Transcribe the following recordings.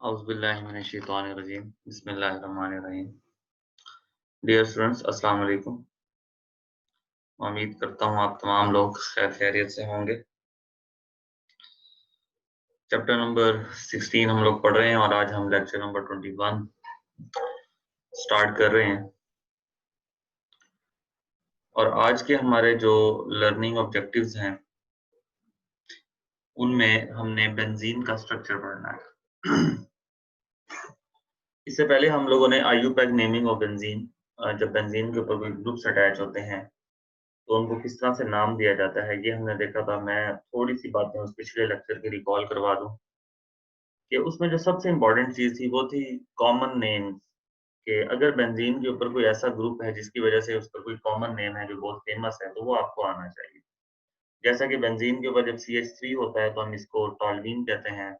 औज़ुबिल्लाहिमिनश्शैतानिर्रजीम बिस्मिल्लाहिर्रहमानिर्रहीम। Dear students, अस्सलाम वालेकुम। उम्मीद करता हूँ आप तमाम लोग खैर खैरियत से होंगे। चैप्टर नंबर 16 हम लोग पढ़ रहे हैं और आज हम लेक्चर नंबर 21 स्टार्ट कर रहे हैं। और आज के हमारे जो लर्निंग ऑब्जेक्टिव्स हैं उनमें हमने बेंजीन का स्ट्रक्चर पढ़ना है। इससे पहले हम लोगों ने आईयूपैक नेमिंग ऑफ बेंजीन, जब बेंजीन के ऊपर कोई ग्रुप्स अटैच होते हैं तो उनको किस तरह से नाम दिया जाता है ये हमने देखा था। मैं थोड़ी सी बातें उस पिछले लेक्चर की रिकॉल करवा दूं कि उसमें जो सबसे इम्पोर्टेंट चीज थी वो थी कॉमन नेम्स, कि अगर बेंजीन के ऊपर कोई ऐसा ग्रुप है जिसकी वजह से उस पर कोई कॉमन नेम है जो बहुत फेमस है तो वो आपको आना चाहिए। जैसा कि बेंजीन के ऊपर जब CH3 होता है तो हम इसको टॉल्वीन कहते हैं,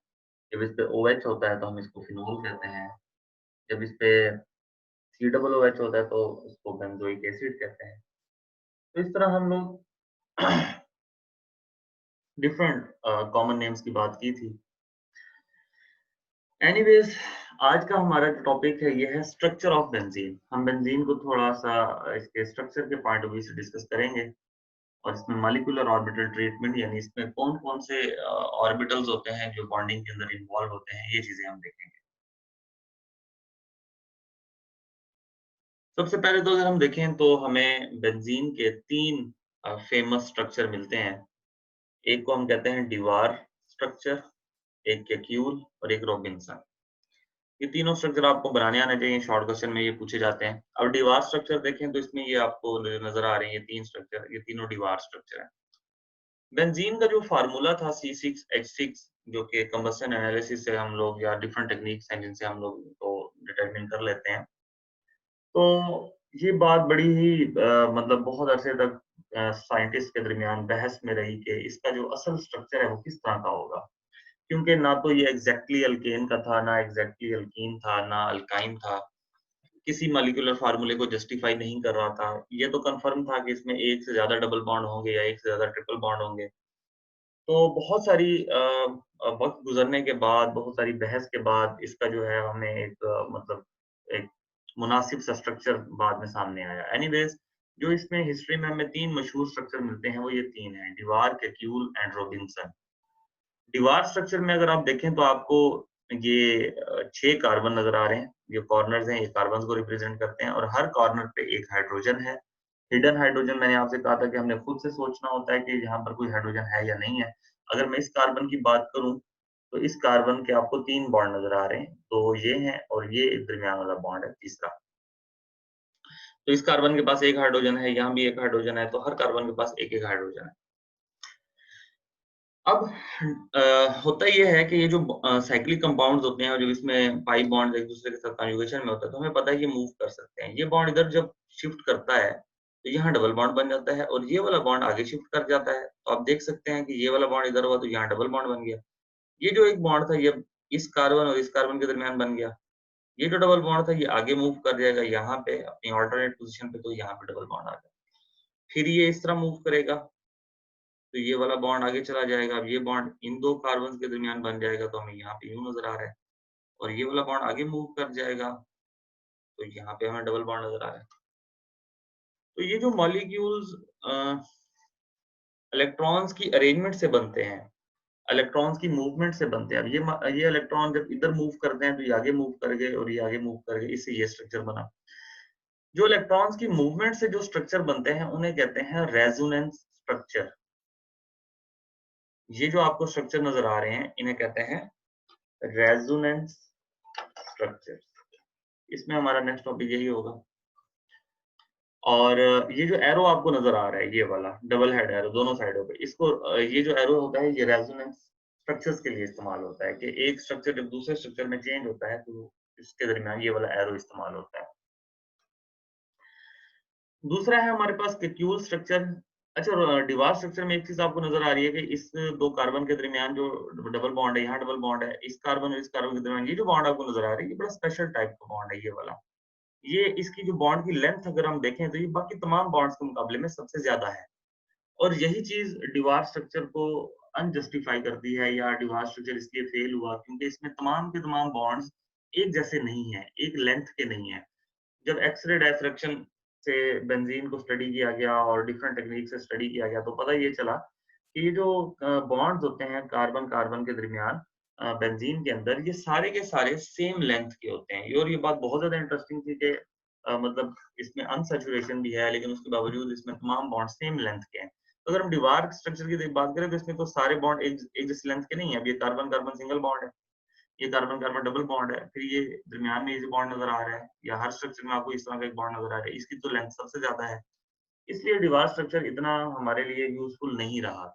जब इस पे OH होता है तो हम इसको फिनोल कहते हैं, जब इस पे COOH होता है तो उसको बेंजोइक एसिड कहते हैं। तो इस तरह हम लोग डिफरेंट कॉमन नेम्स की बात की थी। एनीवेज, आज का हमारा जो टॉपिक है ये है स्ट्रक्चर ऑफ बेंजीन। हम बेंजीन को थोड़ा सा इसके स्ट्रक्चर के पॉइंट ऑफ व्यू से डिस्कस करेंगे और इसमें मॉलिक्यूलर ऑर्बिटल ट्रीटमेंट यानी इसमें कौन-कौन से ऑर्बिटल्स होते हैं जो बॉन्डिंग के अंदर इन्वॉल्व होते हैं, ये चीजें हम देखेंगे। सबसे पहले तो अगर हम देखें तो हमें बेंजीन के 3 फेमस स्ट्रक्चर मिलते हैं। एक को हम कहते हैं डिवार स्ट्रक्चर, एक केक्यूल और एक रॉबिन्सन। ये तीनों स्ट्रक्चर आपको बनाने आने चाहिए, शॉर्ट क्वेश्चन में ये पूछे जाते हैं। अब डिवार स्ट्रक्चर देखें तो इसमें ये आपको नजर आ रहे हैं, ये 3 स्ट्रक्चर, ये तीनों डिवार स्ट्रक्चर हैं। बेंजीन का जो फार्मूला था C6H6, जो कि कंबशन एनालिसिस से हम लोग या डिफरेंट टेक्निक्स हैं जिनसे हम लोग तो डिटरमिन कर लेते हैं। तो ये बात बड़ी ही मतलब बहुत अरसे तक साइंटिस्ट के दरमियान बहस में रही कि इसका जो असल स्ट्रक्चर है वो किस तरह का होगा, क्योंकि ना तो ये एग्जैक्टली अल्केन का था, ना एग्जैक्टली अल्कीन था, ना अल्काइन था। किसी मॉलिक्यूलर फार्मूले को जस्टिफाई नहीं कर रहा था। ये तो कंफर्म था कि इसमें एक से ज्यादा डबल बॉन्ड होंगे या एक से ज्यादा ट्रिपल बॉन्ड होंगे। तो बहुत सारी वक्त गुजरने के बाद, बहुत सारी बहस के बाद इसका जो है हमें एक मतलब एक मुनासिब सा स्ट्रक्चर बाद में सामने आया। एनीवेज, जो इसमें हिस्ट्री में हमें 3 मशहूर स्ट्रक्चर मिलते हैं वो ये 3 हैं, डिवार, केक्यूल एंड रॉबिन्सन। दीवार स्ट्रक्चर में अगर आप देखें तो आपको ये 6 कार्बन नज़र आ रहे हैं। ये कॉर्नर्स हैं, ये कार्बन्स को रिप्रेजेंट करते हैं और हर कॉर्नर पे एक हाइड्रोजन है। हिडन हाइड्रोजन, मैंने आपसे कहा था कि हमने खुद से सोचना होता है कि यहाँ पर कोई हाइड्रोजन है या नहीं है। अगर मैं इस कार्बन की बात करूँ, तो इस कार्बन के आपको 3 बॉन्ड नज़र आ रहे हैं। तो ये हैं और ये दरमियान वाला बॉन्ड है तीसरा। तो इस कार्बन के पास 1 हाइड्रोजन है, यहाँ भी 1 हाइड्रोजन है, तो हर कार्बन के पास 1-1 हाइड्रोजन है। अब होता ये है कि ये जो साइक्लिक कंपाउंड्स होते हैं और जब इसमें पाई बॉन्ड एक दूसरे के साथ कन्जुगेशन में होता है तो हमें पता है कि मूव कर सकते हैं। ये बॉन्ड इधर जब शिफ्ट करता है तो यहाँ डबल बॉन्ड बन जाता है और ये वाला बॉन्ड आगे शिफ्ट कर जाता है। तो आप देख सकते हैं कि ये वाला बॉन्ड इधर हुआ तो यहाँ डबल बॉन्ड बन गया। ये जो एक बॉन्ड था ये इस कार्बन और इस कार्बन के दरमियान बन गया। ये जो डबल बॉन्ड था ये आगे मूव कर जाएगा यहाँ पे अपनी ऑल्टरनेट पोजीशन पे, तो यहाँ पे डबल बॉन्ड आ गया। फिर ये इस तरह मूव करेगा तो ये वाला बॉन्ड आगे चला जाएगा। अब ये बॉन्ड इन 2 कार्बन्स के दरमियान बन जाएगा तो हमें यहाँ पे यूँ नज़र आ रहा है और ये वाला बॉन्ड आगे मूव कर जाएगा तो यहाँ पे हमें डबल बॉन्ड नज़र आ रहा है। तो ये जो मॉलिक्यूल्स अ, इलेक्ट्रॉन्स की अरेंजमेंट से बनते हैं, इलेक्ट्रॉन्स की मूवमेंट से बनते हैं। अब ये इलेक्ट्रॉन जब इधर मूव करते हैं तो ये आगे मूव कर गए और ये आगे मूव कर गए, इससे ये स्ट्रक्चर बना। जो इलेक्ट्रॉन्स की मूवमेंट से जो स्ट्रक्चर बनते हैं उन्हें कहते हैं रेजोनेंस स्ट्रक्चर। ये जो आपको स्ट्रक्चर नज़र आ रहे हैं इन्हें कहते हैं रेजोनेंस स्ट्रक्चर। इसमें हमारा नेक्स्ट टॉपिक यही होगा। और ये जो एरो आपको नज़र आ रहा है, ये वाला डबल हेड एरो दोनों साइडों पे, इसको ये जो एरो होता है ये रेजोनेंस स्ट्रक्चर्स के लिए इस्तेमाल होता है कि एक स्ट्रक्चर जब दूसरे स्ट्रक्चर में चेंज होता है तो इसके दरमियान ये वाला एरो इस्तेमाल होता है। दूसरा है हमारे पास केक्यूल स्ट्रक्चर। अच्छा, डिवार स्ट्रक्चर में एक चीज़ आपको नज़र आ रही है कि इस 2 कार्बन के दरमियान जो डबल बॉन्ड है, यहाँ डबल बॉन्ड है, इस कार्बन और इस कार्बन के दरमियान ये जो बॉन्ड आपको नज़र आ रही है, ये बड़ा स्पेशल टाइप का बॉन्ड है ये वाला। ये इसकी जो बॉन्ड की लेंथ अगर हम देखें तो ये बाकी तमाम बॉन्ड्स के मुकाबले में सबसे ज़्यादा है और यही चीज़ डिवार स्ट्रक्चर को अनजस्टिफाई करती है, या डिवार स्ट्रक्चर इसलिए फेल हुआ क्योंकि इसमें तमाम के तमाम बॉन्ड्स एक जैसे नहीं है, एक लेंथ के नहीं है। जब एक्स-रे डायफ्रैक्शन से बेंजीन को स्टडी किया गया और डिफरेंट टेक्नीक से स्टडी किया गया, तो पता ये चला कि ये जो बॉन्ड्स होते हैं कार्बन-कार्बन के दरमियान बेंजीन के अंदर, ये सारे के सारे सेम लेंथ के होते हैं। और ये बात बहुत ज़्यादा इंटरेस्टिंग थी कि मतलब इसमें अनसैचुरेशन भी है, लेकिन उसके बावजूद इसमें तमाम बॉन्ड सेम लेंथ के हैं। तो अगर हम डिवार्क स्ट्रक्चर की बात करें, तो इसमें तो सारे बॉन्ड एक जैसी लेंथ के नहीं है। अब ये कार्बन-कार्बन सिंगल बॉन्ड है, ये कार्बन-कार्बन डबल बॉन्ड है, फिर ये दरमियान में ये जो बॉन्ड नज़र आ रहा है, या हर स्ट्रक्चर में आपको इस तरह का एक बॉन्ड नज़र आ रहा है, इसकी तो लेंथ सबसे ज़्यादा है। इसलिए डिवार स्ट्रक्चर इतना हमारे लिए यूज़फुल नहीं रहा।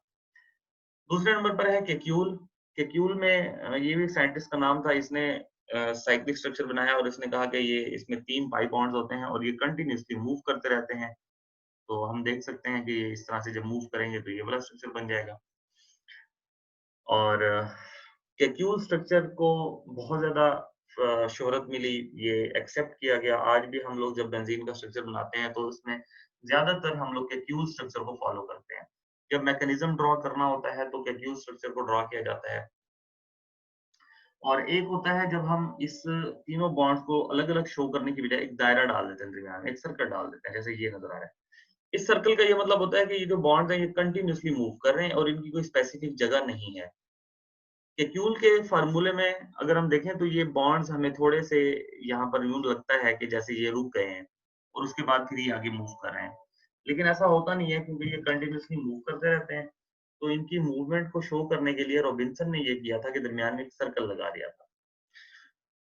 दूसरे नंबर पर है केक्यूल। केक्यूल में ये भी साइंटिस्ट का नाम था, इसने साइक्लिक स्ट्रक्चर बनाया और इसने कहा कि ये इसमें 3 पाई बॉन्ड्स होते हैं और ये कंटीन्यूअसली मूव करते रहते हैं। तो हम देख सकते हैं कि इस तरह से जब मूव करेंगे तो ये वाला स्ट्रक्चर बन जाएगा। और केक्यूल स्ट्रक्चर को बहुत ज़्यादा शोहरत मिली, ये एक्सेप्ट किया गया। आज भी हम लोग जब बेंज़ीन का स्ट्रक्चर बनाते हैं, तो उसमें ज़्यादातर हम लोग केक्यूल स्ट्रक्चर को फ़ॉलो करते हैं। जब मैकेनिज़्म ड्रॉ करना होता है, तो केक्यूल स्ट्रक्चर को ड्रॉ किया जाता है। और एक होता है जब हम इस तीनों बॉन्ड्स को अलग-अलग शो करने की बजाय एक दायरा डाल देते हैं दरमियान में, एक सर्कल डाल देते हैं, जैसे ये नज़र आ रहा है। इस सर्कल का ये मतलब होता है कि ये जो बॉन्ड्स हैं, ये कंटीन्यूअसली मूव कर रहे हैं और इनकी कोई स्पेसिफिक जगह नहीं है। केक्यूल के फ़ॉर्मूले में अगर हम देखें, तो ये बॉन्ड्स हमें थोड़े से यहाँ पर यूँ लगता है कि जैसे ये रुक गए हैं और उसके बाद फिर ये आगे मूव कर रहे हैं। लेकिन ऐसा होता नहीं है, क्योंकि ये कंटीन्यूअसली मूव करते रहते हैं। तो इनकी मूवमेंट को शो करने के लिए रॉबिन्सन ने ये किया था कि दरमियान में एक सर्कल लगा दिया था।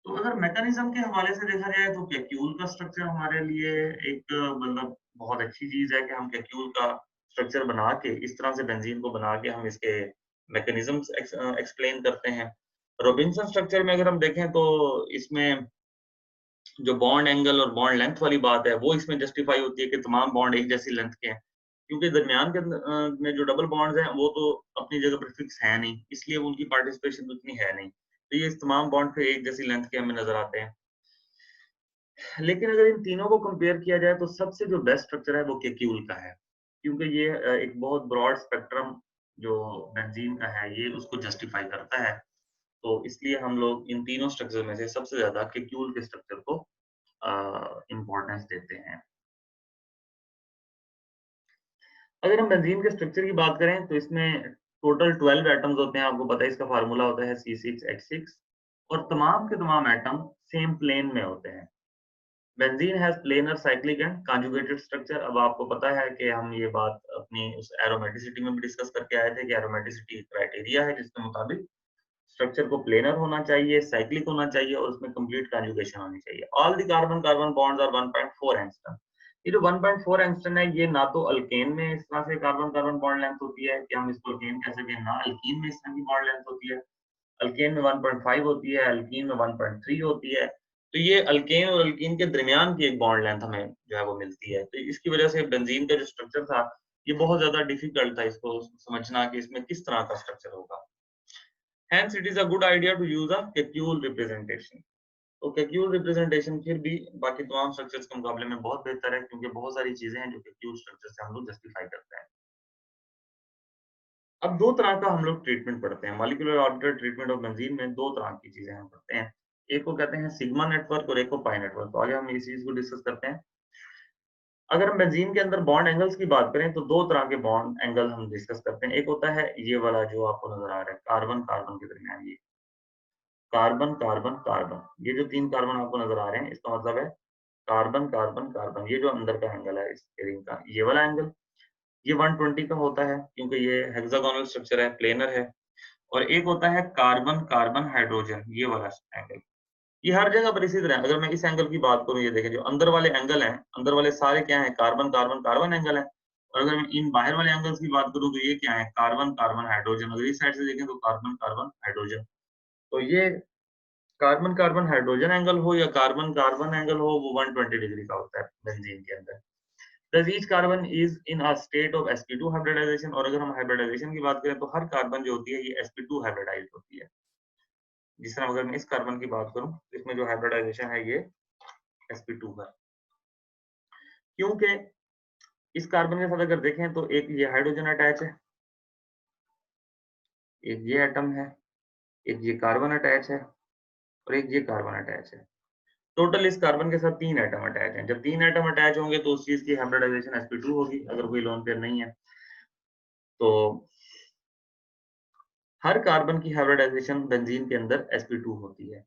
तो अगर मैकेनिज़्म के हवाले से देखा जाए, तो कैप्सूल का स्ट्रक्चर हमारे लिए एक मतलब बहुत अच्छी चीज़ है कि हम कैप्सूल का स्ट्रक्चर बना के, इस तरह से बेंज़ीन को बना के हम इसके मैकेनिज़्म्स एक्सप्लेन करते हैं। रॉबिन्सन स्ट्रक्चर में अगर हम देखें, तो इसमें जो बॉन्ड एंगल और बॉन्ड लेंथ वाली बात है, वो इसमें जस्टिफ़ाई होती है कि तमाम बॉन्ड एक जैसी लेंथ के हैं। क्योंकि दरमियान के में जो डबल बॉन्ड्स हैं, वो तो अपनी जगह पर फिक्स है नहीं, इसलिए उनकी पार्टिसिपेशन उतनी है नहीं। तो ये तमाम बॉन्ड फिर एक जैसी लेंथ के हमें नज़र आते हैं। लेकिन अगर इन तीनों को कंपेयर किया जाए, तो सबसे जो बेस्ट स्ट्रक्चर है वो केक्यूल का है। क्योंकि ये एक बहुत ब्रॉड स्पेक्ट्रम जो बेंज़ीन का है, ये उसको जस्टिफ़ाई करता है। तो इसलिए हम लोग इन तीनों स्ट्रक्चर में से सबसे ज़्यादा केक्यूल के स्ट्रक्चर को इम्पोर्टेंस देते हैं। अगर हम बेंज़ीन के स्ट्रक्चर की बात करें, तो इसमें टोटल 12 एटम्स होते हैं। आपको पता है इसका फ़ॉर्मूला होता है C6H6, और तमाम के तमाम एटम सेम प्लेन में होते हैं। Benzene has planar cyclic and conjugated structure. अब आपको पता है कि हम ये बात अपनी उस एरोमेटिसिटी में भी डिस्कस करके आए थे कि एरोमेटिसिटी एक क्राइटेरिया है जिसके मुताबिक स्ट्रक्चर को प्लेनर होना चाहिए, साइक्लिक होना चाहिए और उसमें कंप्लीट कॉन्जुगेशन होनी चाहिए। All the carbon carbon bonds are 1.4 angstrom. ये जो 1.4 एंगस्ट्रॉम है, ये ना तो अल्केन में इस तरह से कार्बन-कार्बन बॉन्ड लेंथ होती है कि हम इसको अल्केन कह सकें, ना अल्कीन में इस तरह की बॉन्ड लेंथ होती है। अल्केन में 1.5 होती है, अल्कीन में 1.3 होती है। तो ये अल्केन और अल्कीन के दरमियान की एक बॉन्ड लेंथ हमें जो है वो मिलती है। तो इसकी वजह से बेंजीन का जो स्ट्रक्चर था, ये बहुत ज़्यादा डिफ़िकल्ट था इसको समझना कि इसमें किस तरह का स्ट्रक्चर होगा। Hence it is a good idea to use a capsule representation. तो कैप्सूल रिप्रेजेंटेशन फिर भी बाकी तमाम स्ट्रक्चर्स के मुकाबले में बहुत बेहतर है, क्योंकि बहुत सारी चीज़ें हैं जो कैप्सूल स्ट्रक्चर से हम लोग जस्टिफाई करते हैं। अब 2 तरह का हम लोग ट्रीटमेंट पढ़ते हैं। Molecular orbital treatment of benzene में 2 तरह की चीज़ें हम पढ़ते हैं। एक को कहते हैं सिग्मा नेटवर्क और एक को पाई नेटवर्क। तो आगे हम इस चीज़ को डिस्कस करते हैं। अगर हम बेंजीन के अंदर बॉन्ड एंगल्स की बात करें, तो 2 तरह के बॉन्ड एंगल हम डिस्कस करते हैं। एक होता है ये वाला जो आपको नज़र आ रहा है, कार्बन-कार्बन के दरमियान ये। Carbon, carbon, carbon. ये जो 3 कार्बन आपको नज़र आ रहे हैं, इसका मतलब है कार्बन, कार्बन, कार्बन। ये जो अंदर का एंगल है इस रिंग का, ये वाला एंगल, ये 120 का होता है, क्योंकि ये हेक्सागोनल स्ट्रक्चर है, प्लेनर है। और एक होता है कार्बन, कार्बन, हाइड्रोजन, ये वाला एंगल। ये हर जगह पर इसी तरह है। अगर मैं इस एंगल की बात करूँ, ये देखें जो अंदर वाले एंगल हैं, अंदर वाले सारे क्या हैं? कार्बन, कार्बन, कार्बन एंगल है। और अगर मैं इन बाहर वाले एंगल्स की बात करूँ, तो ये क्या है? Carbon, carbon, hydrogen. अगर इस साइड से देखें, तो कार्बन, कार्बन, हाइड्रोजन। तो ये कार्बन कार्बन हाइड्रोजन एंगल हो या कार्बन कार्बन एंगल हो, वो 120 डिग्री का होता है बेंजीन के अंदर। Thus each carbon is in a state of sp2 hybridization। और अगर हम हाइब्रिडाइजेशन की बात करें, तो हर कार्बन जो होती है ये sp2 हाइब्रिडाइज होती है। जिस तरह अगर मैं इस कार्बन की बात करूं, तो इसमें जो हाइब्रिडाइजेशन है ये sp2 है। क्योंकि इस कार्बन के साथ अगर देखें, तो एक ये हाइड्रोजन अटैच है, एक ये एटम है, एक ये कार्बन अटैच है और एक ये कार्बन अटैच है। टोटल इस कार्बन के साथ 3 एटम अटैच हैं। जब 3 एटम अटैच होंगे तो उस चीज़ की हाइब्रिडाइजेशन sp2 होगी, अगर कोई लोन पेयर नहीं है। तो हर कार्बन की हाइब्रिडाइजेशन बेंजीन के अंदर sp2 होती है।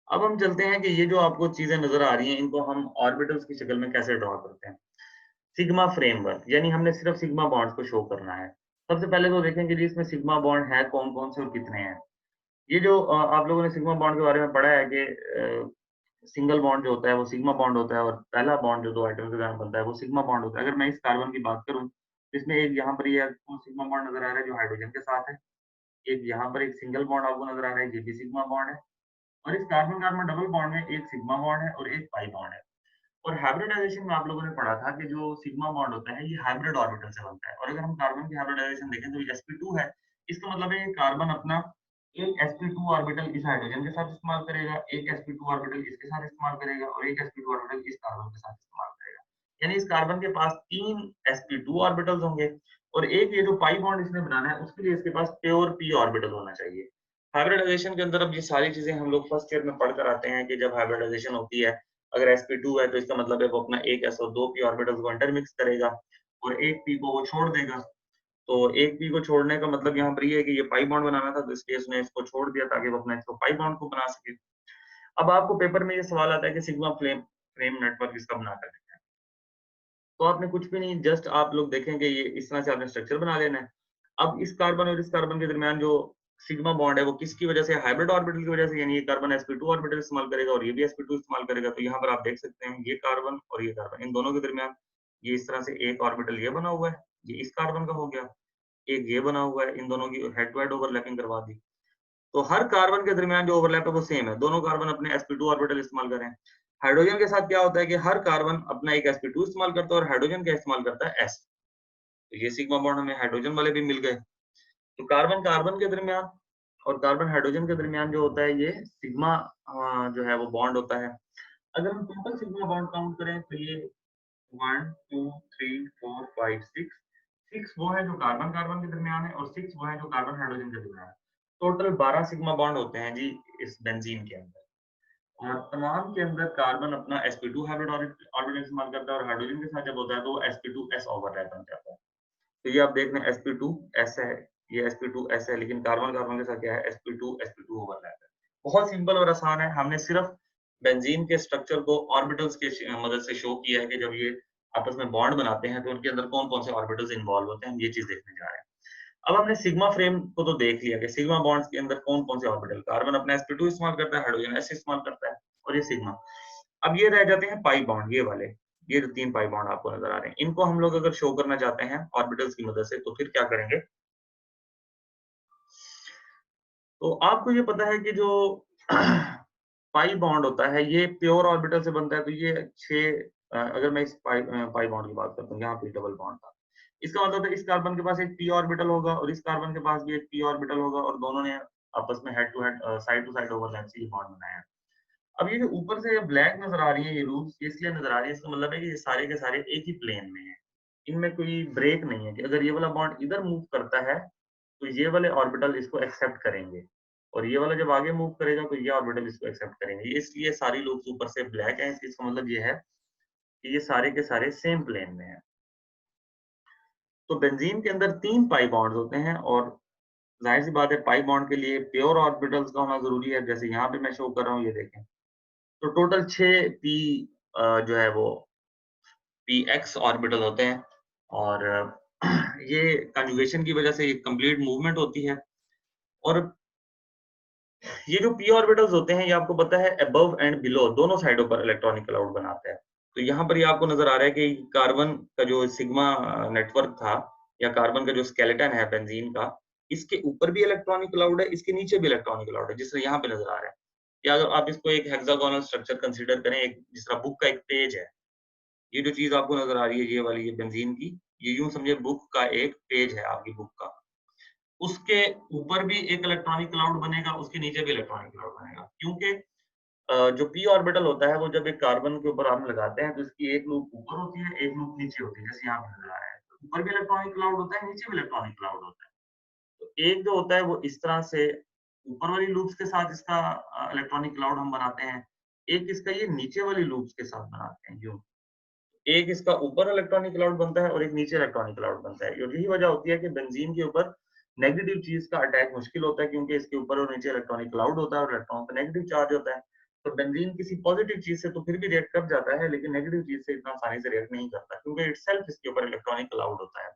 अब हम चलते हैं कि ये जो आपको चीज़ें नज़र आ रही हैं, इनको हम ऑर्बिटल्स की शक्ल में कैसे ड्रॉ करते हैं। सिग्मा फ्रेमवर्क, यानी हमने सिर्फ सिग्मा बॉन्ड्स को शो करना है। सबसे पहले तो देखेंगे जी इसमें सिग्मा बॉन्ड है कौन-कौन से और कितने हैं। ये जो आप लोगों ने सिग्मा बॉन्ड के बारे में पढ़ा है कि सिंगल बॉन्ड जो होता है वो सिग्मा बॉन्ड होता है और पहला बॉन्ड जो 2 एटम के दरमियान बनता है वो सिग्मा बॉन्ड होता है। अगर मैं इस कार्बन की बात करूँ, इसमें एक यहाँ पर ये आपको सिग्मा बॉन्ड नज़र आ रहा है जो हाइड्रोजन के साथ है। एक यहाँ पर एक सिंगल बॉन्ड आपको नज़र आ रहा है, ये भी सिग्मा बॉन्ड है। और इस कार्बन-कार्बन डबल बॉन्ड में एक सिग्मा बॉन्ड है और एक पाई बॉन्ड है। और हाइब्रिडाइजेशन में आप लोगों ने पढ़ा था कि जो सिग्मा बॉन्ड होता है, ये हाइब्रिड ऑर्बिटल से बनता है और अगर हम कार्बन की हाइब्रिडाइजेशन देखें तो ये sp2 है। इसका मतलब है ये कार्बन अपना एक sp2 ऑर्बिटल इस हाइड्रोजन के साथ इस्तेमाल करेगा, एक sp2 ऑर्बिटल इसके साथ इस्तेमाल करेगा और एक sp2 ऑर्बिटल इस कार्बन के साथ इस्तेमाल करेगा। यानी इस कार्बन के पास 3 sp2 ऑर्बिटल्स होंगे और एक ये जो पाई बॉन्ड इसने बनाना है, उसके लिए इसके पास प्योर p ऑर्बिटल होना चाहिए। हाइब्रिडाइजेशन के अंदर अब ये सारी चीज़ें हम लोग फर्स्ट ईयर में पढ़ कर आते हैं कि जब हाइब्रिडाइजेशन होती है, अगर sp2 है तो इसका मतलब है वो अपना एक s और 2 p ऑर्बिटल्स को इंटरमिक्स करेगा और एक p को वो छोड़ देगा। तो एक p को छोड़ने का मतलब यहाँ पर ये है कि ये पाई बॉन्ड बनाना था तो इसलिए उसने इसको छोड़ दिया ताकि वो अपना इसको पाई बॉन्ड को बना सके। अब आपको पेपर में ये सवाल आता है कि सिग्मा फ्लेम फ्रेम नेटवर्क इसका बनाकर दिखाएं। तो आपने कुछ भी नहीं, जस्ट आप लोग देखेंगे ये इस तरह से आपने स्ट्रक्चर बना लेना है। अब इस कार्बन और इस कार्बन के दरमियान जो सिग्मा बॉन्ड है वो किसकी वजह से, हाइब्रिड ऑर्बिटल की वजह से, यानी ये कार्बन sp2 ऑर्बिटल इस्तेमाल करेगा और ये भी sp2 इस्तेमाल करेगा। तो यहाँ पर आप देख सकते हैं ये कार्बन और ये कार्बन, इन दोनों के दरमियान ये इस तरह से एक ऑर्बिटल ये बना हुआ है, ये इस कार्बन का हो गया, एक ये बना हुआ है, इन दोनों की हेड टू हेड ओवरलैपिंग करवा दी। तो हर कार्बन के दरमियान जो ओवरलैप है वो सेम है, दोनों कार्बन अपने sp2 ऑर्बिटल इस्तेमाल कर रहे हैं। हाइड्रोजन के साथ क्या होता है कि हर कार्बन अपना एक sp2 इस्तेमाल करता है और हाइड्रोजन क्या इस्तेमाल करता है, s। तो ये सिग्मा बॉन्ड हमें हाइड्रोजन वाले भी मिल गए। तो कार्बन कार्बन के दरमियान और कार्बन हाइड्रोजन के दरमियान जो होता है ये सिग्मा जो है वो बॉन्ड होता है। अगर हम टोटल सिग्मा बॉन्ड काउंट करें तो ये 1 2 3 4 5 6 6 वो है जो कार्बन कार्बन के दरमियान है और 6 वो है जो कार्बन हाइड्रोजन के दरमियान है। टोटल 12 सिग्मा बॉन्ड होते हैं जी इस बेंजीन के अंदर। और तमाम के अंदर कार्बन अपना sp2 हाइब्रिड ऑर्बिटल इस्तेमाल करता है और हाइड्रोजन के साथ जब होता है तो वो sp2s ओवरलैप बन जाता है। तो ये आप देख रहे हैं sp2s है, ये sp2s है, लेकिन कार्बन-कार्बन के साथ क्या है, sp2 ओवरलैप है। बहुत सिंपल और आसान है, हमने सिर्फ बेंजीन के स्ट्रक्चर को ऑर्बिटल्स के मदद से शो किया है कि जब ये आपस में बॉन्ड बनाते हैं तो उनके अंदर कौन-कौन से ऑर्बिटल्स इन्वॉल्व होते हैं, हम ये चीज़ देखने जा रहे हैं। अब हमने सिग्मा फ्रेम को तो देख लिया कि सिग्मा बॉन्ड्स के अंदर कौन-कौन से ऑर्बिटल, कार्बन अपना sp2 इस्तेमाल करता है, हाइड्रोजन s इस्तेमाल करता है और ये सिग्मा। अब ये रह जाते हैं पाई बॉन्ड, ये वाले, ये जो 3 पाई बॉन्ड आपको नज़र आ रहे हैं, इनको हम लोग अगर शो करना चाहते हैं ऑर्बिटल्स की मदद से तो फिर क्या करेंगे? तो आपको ये पता है कि जो पाई बॉन्ड होता है ये प्योर ऑर्बिटल से बनता है, तो ये 6 अगर मैं इस पाई बॉन्ड की बात करता हूँ, यहाँ पे डबल बॉन्ड था। इसका मतलब है इस कार्बन के पास एक p ऑर्बिटल होगा और इस कार्बन के पास भी एक p ऑर्बिटल होगा और दोनों ने आपस में हेड टू साइड ओवरलैप से ये बॉन्ड बनाया है। अब ये जो ऊपर से ब्लैक नज़र आ रही है ये रूट्स, ये इसलिए नज़र आ रही है, इसका मतलब है कि ये सारे के सारे एक ही प्लेन में हैं। इनमें कोई ब्रेक नहीं है कि अगर ये वाला बॉन्ड इधर मूव करता है, तो ये वाले ऑर्बिटल इसको एक्सेप्ट करेंगे और ये वाला जब आगे मूव करेगा तो ये ऑर्बिटल इसको एक्सेप्ट करेंगे। ये इसलिए सारी लूप्स ऊपर से ब्लैक हैं, इसका मतलब ये है कि ये सारे के सारे सेम प्लेन में हैं। तो बेंजीन के अंदर 3 पाई बॉन्ड्स होते हैं और ज़ाहिर-सी बात है पाई बॉन्ड के लिए प्योर ऑर्बिटल्स का होना ज़रूरी है। जैसे यहाँ पे मैं शो कर रहा हूँ, ये देखें। तो टोटल 6 पी जो है वो px ऑर्बिटल होते हैं और ये कन्जुगेशन की वजह से ये कंप्लीट मूवमेंट होती है और ये जो p ऑर्बिटल्स होते हैं ये आपको पता है अबव एंड बिलो दोनों साइडों पर इलेक्ट्रॉनिक क्लाउड बनाते हैं। तो यहाँ पर ये आपको नज़र आ रहा है कि कार्बन का जो सिग्मा नेटवर्क था या कार्बन का जो स्केलेटन है बेंजीन का, इसके ऊपर भी इलेक्ट्रॉनिक क्लाउड है, इसके नीचे भी इलेक्ट्रॉनिक क्लाउड है, जिस तरह यहाँ पे नज़र आ रहा है। या अगर आप इसको एक हेक्सागोनल स्ट्रक्चर कंसीडर करें, एक जिस तरह बुक का एक पेज है, ये जो चीज़ आपको नज़र आ रही है, ये वाली ये बेंजीन की, ये यूँ समझिए बुक का एक पेज है आपकी बुक का। उसके ऊपर भी एक इलेक्ट्रॉनिक क्लाउड बनेगा, उसके नीचे भी इलेक्ट्रॉनिक क्लाउड बनेगा। क्योंकि जो p ऑर्बिटल होता है, वो जब एक कार्बन के ऊपर हम लगाते हैं, तो इसकी एक लूप ऊपर होती है, एक लूप नीचे होती है, जैसे यहाँ पे नज़र आ रहा है। ऊपर भी इलेक्ट्रॉनिक क्लाउड होता है, नीचे भी इलेक्ट्रॉनिक क्लाउड होता है। तो एक जो होता है वो इस तरह से ऊपर वाली लूप्स के साथ इसका इलेक्ट्रॉनिक क्लाउड हम बनाते हैं। एक इसका ये नीचे वाली लूप्स के साथ बनाते हैं यूँ। एक इसका ऊपर इलेक्ट्रॉनिक क्लाउड बनता है और एक नीचे इलेक्ट्रॉनिक क्लाउड बनता है। और यही वजह होती है कि बेंज़ीन के ऊपर नेगेटिव चीज़ का अटैक मुश्किल होता है क्योंकि इसके ऊपर और नीचे इलेक्ट्रॉनिक क्लाउड होता है और इलेक्ट्रॉन का नेगेटिव चार्ज होता है। तो बेंज़ीन किसी पॉज़िटिव चीज़ से तो फिर भी रिएक्ट कर जाता है, लेकिन नेगेटिव चीज़ से इतना आसानी से रिएक्ट नहीं करता क्योंकि इटसेल्फ इसके ऊपर इलेक्ट्रॉनिक क्लाउड होता है।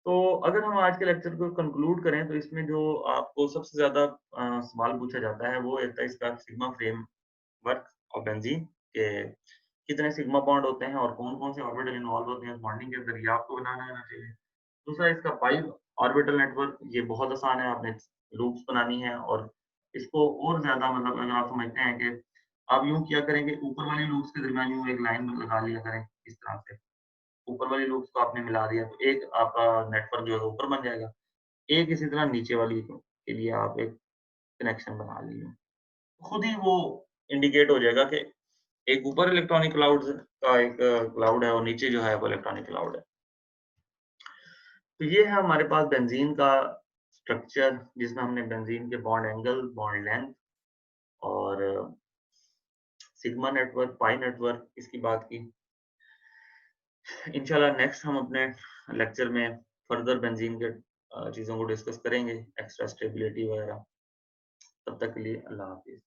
तो अगर हम आज के लेक्चर को कंक्लूड करें तो इसमें जो आपको सबसे ज़्यादा सवाल पूछा जाता है वो रहता है इसका सिग्मा फ्रेमवर्क ऑफ बेंज़ीन के कितने सिग्मा बॉन्ड होते हैं और कौन-कौन से ऑर्बिटल इन्वॉल्व होते हैं इस बॉन्डिंग के अंदर, ये आपको बनाना आना चाहिए। दूसरा इसका पाई ऑर्बिटल नेटवर्क, ये बहुत आसान है, आपने लूप्स बनानी है और इसको और ज़्यादा मतलब अगर आप समझते हैं कि आप यूँ किया करेंगे, ऊपर वाली लूप्स के दरमियान यूँ एक लाइन लगा लिया करें इस तरह से। ऊपर वाली लूप्स को आपने मिला दिया तो एक आपका नेटवर्क जो है ऊपर बन जाएगा। एक इसी तरह नीचे वाली के लिए आप एक कनेक्शन बना लीजिए। खुद ही वो इंडिकेट हो जाएगा कि एक ऊपर इलेक्ट्रॉनिक क्लाउड्स का एक क्लाउड है और नीचे जो है वो इलेक्ट्रॉनिक क्लाउड है। तो ये है हमारे पास बेंज़ीन का स्ट्रक्चर जिसमें हमने बेंज़ीन के बॉन्ड एंगल, बॉन्ड लेंथ और सिग्मा नेटवर्क, पाई नेटवर्क इसकी बात की। इंशाल्लाह नेक्स्ट हम अपने लेक्चर में फर्दर बेंज़ीन के चीज़ों को डिस्कस करेंगे, एक्स्ट्रा स्टेबिलिटी वगैरह। तब तक के लिए अल्लाह हाफ़िज़।